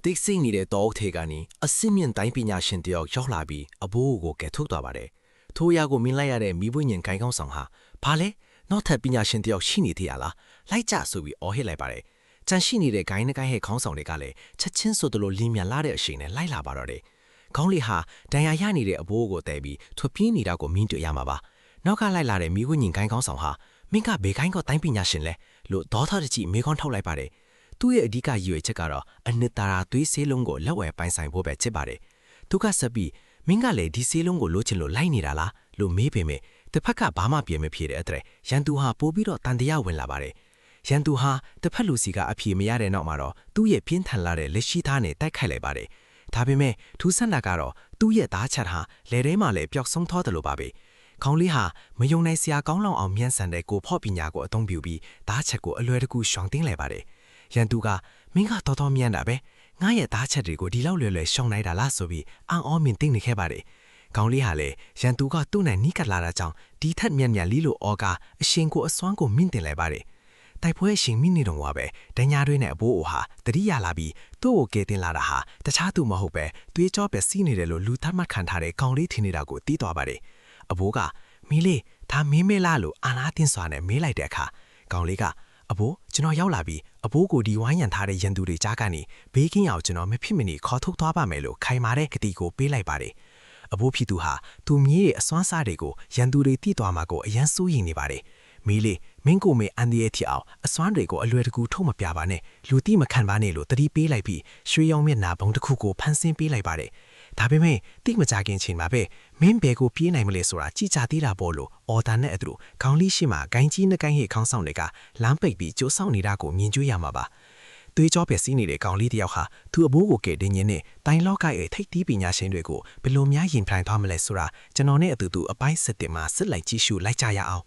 တိတ်ဆိတ်နေတဲ့တောအုပ်ထဲကနေအစစ်မြင့်တိုင်းပညာရှင်တယောက်ရောက်လာပြီးအဘိုးကိုကယ်ထုတ်သွားပါတယ်။ထိုအရာကိုမြင်လိုက်ရတဲ့မိဘညင်ခိုင်ကောင်းဆောင်ဟာဘာလဲနောက်ထပ်ပညာရှင်တယောက်ရှိနေသေးရလားလိုက်ကြဆိုပြီးအော်ဟစ်လိုက်ပါတယ်။ကြံရှိနေတဲ့ဂိုင်းနှကိုင်းဟဲ့ခေါင်းဆောင်တွေကလည်းချက်ချင်းဆိုသလိုလင်းမြန်လာတဲ့အချိန်နဲ့လိုက်လာပါတော့တယ်။ခေါင်းလေးဟာဒဏ်ရာရနေတဲ့အဘိုးကိုတဲပြီးထွက်ပြေးနေတာကိုမြင်တွေ့ရမှာပါ။နောက်ကလိုက်လာတဲ့မိဘညင်ခိုင်ကောင်းဆောင်ဟာမင်းကဘေခိုင်းကတိုင်းပညာရှင်လဲလို့ဒေါသတကြီးမေခွန်းထုတ်လိုက်ပါတယ်။သူ့ရဲ့အဓိကရည်ရွယ်ချက်ကတော့အနှစ်သာရသွေးဆေးလုံးကိုလက်ဝဲပိုင်ဆိုင်ဖို့ပဲဖြစ်ပါတယ်။သူကဆက်ပြီးမင်းကလည်းဒီဆေးလုံးကိုလိုချင်လို့လိုက်နေတာလားလို့မေးပေမဲ့တစ်ဖက်ကဘာမှပြင်မဖြစ်တဲ့အတွက်ရန်သူဟာပို့ပြီးတော့တန်တရားဝင်လာပါတယ်။ရန်သူဟာတစ်ဖက်လူစီကအဖြေမရတဲ့နောက်မှာတော့သူ့ရဲ့ပြင်းထန်လာတဲ့လက်ရှိသားနဲ့တိုက်ခိုက်လိုက်ပါတယ်။ဒါပေမဲ့ထူးဆန်းတာကတော့သူ့ရဲ့သားချက်ဟာလေထဲမှာလည်းပျောက်ဆုံးသွားတယ်လို့ပါပဲ။ခေါင်းလေးဟာမယုံနိုင်စရာကောင်းလောက်အောင်မြန်ဆန်တဲ့ကိုဖော့ပညာကိုအသုံးပြုပြီးသားချက်ကိုအလွယ်တကူရှောင်တင်းလိုက်ပါတယ်။ရန်သူကမင်းကတော်တော်မြန်တာပဲငါရဲ့သားချက်တွေကိုဒီလောက်လွယ်လွယ်ရှောင်နိုင်တာလားဆိုပြီးအံ့ဩမြင်သိနေခဲ့ပါတယ်။ခေါင်းလေးဟာလည်းရန်သူကသူ့နဲ့နီးကပ်လာတာကြောင့်ဒီထက်မြန်မြန်လီလိုအော်ကအရှင်ကိုအစွမ်းကိုမြင့်တင်လိုက်ပါတယ်။တိုက်ပွဲရှင်မိနေတော့ဝါပဲဒညာတွေနဲ့အဘိုးအိုဟာတတိယလာပြီးသူ့ကိုကဲတင်လာတာဟာတခြားသူမဟုတ်ပဲသွေးကြောပဲစီးနေတယ်လို့လူသတ်မှတ်ခံထားတဲ့ခေါင်းလေးထင်နေတာကိုသိသွားပါတယ်။အဘိုးကမီးလေးဒါမင်းမဲလားလို့အာနာတင်းစွာနဲ့မေးလိုက်တဲ့အခါခေါင်းလေးကအဘိုးကျွန်တော်ရောက်လာပြီးအဘိုးကိုဒီဝိုင်းရံထားတဲ့ရန်သူတွေကြားကနေဘေးကင်းအောင်ကျွန်တော်မဖြစ်မနေခေါ်ထုတ်သွားပါမယ်လို့ခိုင်မာတဲ့ကတိကိုပေးလိုက်ပါတယ်။အဘိုးဖြစ်သူဟာသူမြေးရဲ့အစွမ်းစားတွေကိုရန်သူတွေတိသွားမှာကိုအရန်စိုးရိမ်နေပါတယ်။မီးလေးမင်းကိုမေအန်ဒီရဲ့ထီအောင်အစွမ်းတွေကိုအလွယ်တကူထုတ်မပြပါနဲ့လူတိမခံပါနဲ့လို့တတိပေးလိုက်ပြီးရွှေရောင်မျက်နှာဘုံတစ်ခုကိုဖန်ဆင်းပေးလိုက်ပါတယ်။ဒါပေမဲ့တိမကြခင်ချိန်မှာပဲမင်းဘဲကိုပြေးနိုင်မလဲဆိုတာကြည်ကြသေးတာပေါ့လို့အော်ဒါနဲ့အတူခေါင်းလေးရှိမှဂိုင်းကြီးနှကိုင်းဟိခေါင်းဆောင်တွေကလမ်းပိတ်ပြီးကြိုးဆောင်နေတာကိုမြင်ကြွရမှာပါ။သွေးကြောပဲစီးနေတဲ့ကောင်လေးတယောက်ဟာသူ့အဘိုးကိုကဲတင်ရင်းနဲ့တိုင်းလောကရဲ့ထိပ်သီးပညာရှင်တွေကိုဘယ်လိုများရင်ဖိုင်သွားမလဲဆိုတာကျွန်တော်နဲ့အတူတူအပိုင်းစစ်တင်မှာစစ်လိုက်ကြည့်ရှုလိုက်ကြရအောင်